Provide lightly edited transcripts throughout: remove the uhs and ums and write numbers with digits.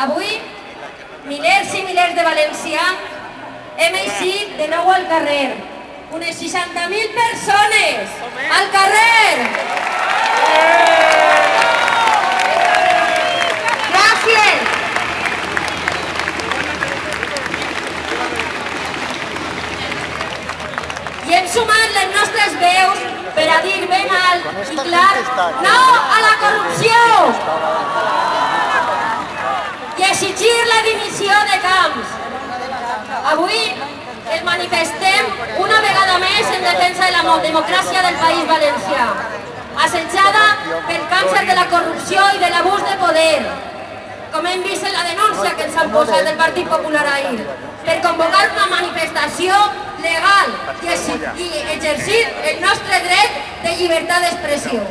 Avui, milers i milers de valencians hem eixit de nou al carrer. Unes 60.000 persones al carrer! Gràcies! I hem sumat les nostres veus per a dir ben alt i clar no a la corrupció i exigir la dimissió de Camps. Avui ens manifestem una vegada més en defensa de la democràcia del País Valencià, assetjada pel càncer de la corrupció i de l'abús de poder, com hem vist en la denúncia que ens han posat del Partit Popular ahir, per convocar una manifestació legal i exercir el nostre dret de llibertat d'expressió.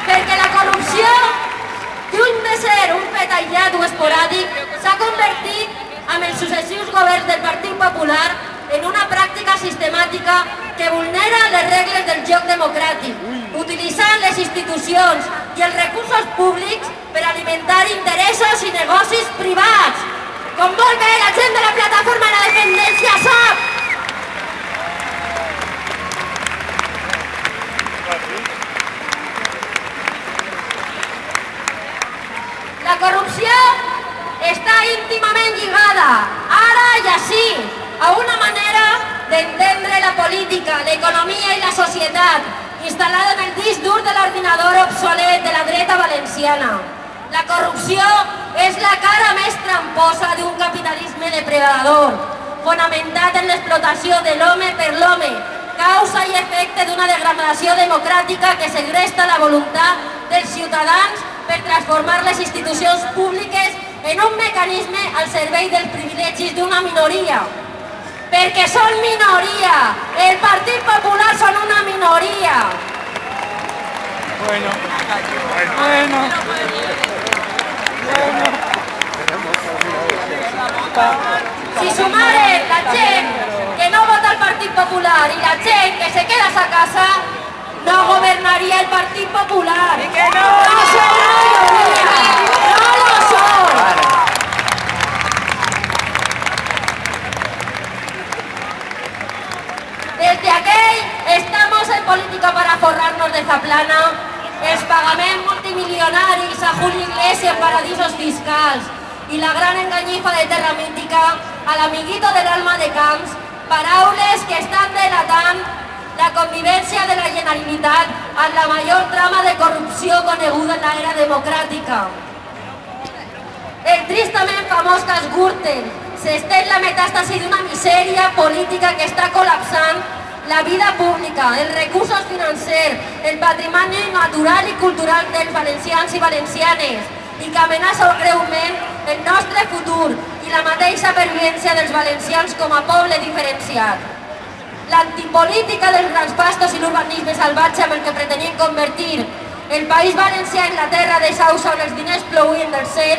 Perquè la corrupció, lluny de ser un fet aïllat o esporàdic, s'ha convertit amb els successius governs del Partit Popular en una pràctica sistemàtica que vulnera les regles del joc democràtic, utilitzant les institucions i els recursos públics per alimentar interessos i negocis privats, com molt bé la gent de la Plataforma de la Dependència sap. La corrupció està íntimament lligada, ara i així, a una manera d'entendre la política, l'economia i la societat, instal·lada en el disc dur de l'ordinador obsolet de la dreta valenciana. La corrupció és la cara més tramposa d'un capitalisme depredador, fonamentat en l'explotació de l'home per l'home, causa i efecte d'una degradació democràtica que segresta la voluntat dels ciutadans per transformar les institucions públiques en un mecanisme al servei dels privilegis d'una minoria. Perquè són minoria. El Partit Popular són una minoria. Bueno. Si sumaren la gent que no vota al Partit Popular i la gent que se queda a casa, no governaria el Partit Popular. No són mayoría. No lo son. Desde aquell estamos en política para forrarnos de zaplana, els pagaments multimilionaris a Julio Iglesias en paradisos fiscals i la gran enganyifa de Terra Mítica a l'amiguito del alma de Camps, paraules que estan delatant la convivència de la Generalitat amb la major trama de corrupció coneguda en l'era democràtica. El tristament famós cas Gürtel s'estén la metàstasi d'una misèria política que està col·lapsant la vida pública, els recursos financers, el patrimoni natural i cultural dels valencians i valencianes i que amenaça greument el nostre futur i la mateixa pervivència dels valencians com a poble diferenciat. L'antipolítica dels grans pastos i l'urbanisme salvatge amb el que pretenien convertir el País Valencià en la terra de Sausa on els diners plouen del cel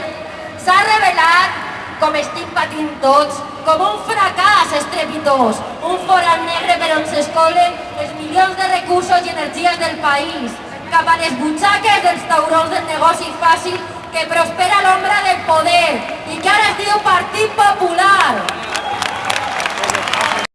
s'ha revelat, com estic patint tots, com un fracàs estrepitós, un forat negre per on s'escolen els milions de recursos i energies del país, cap a les butxaques dels taurons del negoci fàcil que prospera a l'ombra del poder i que ara es diu Partit Popular.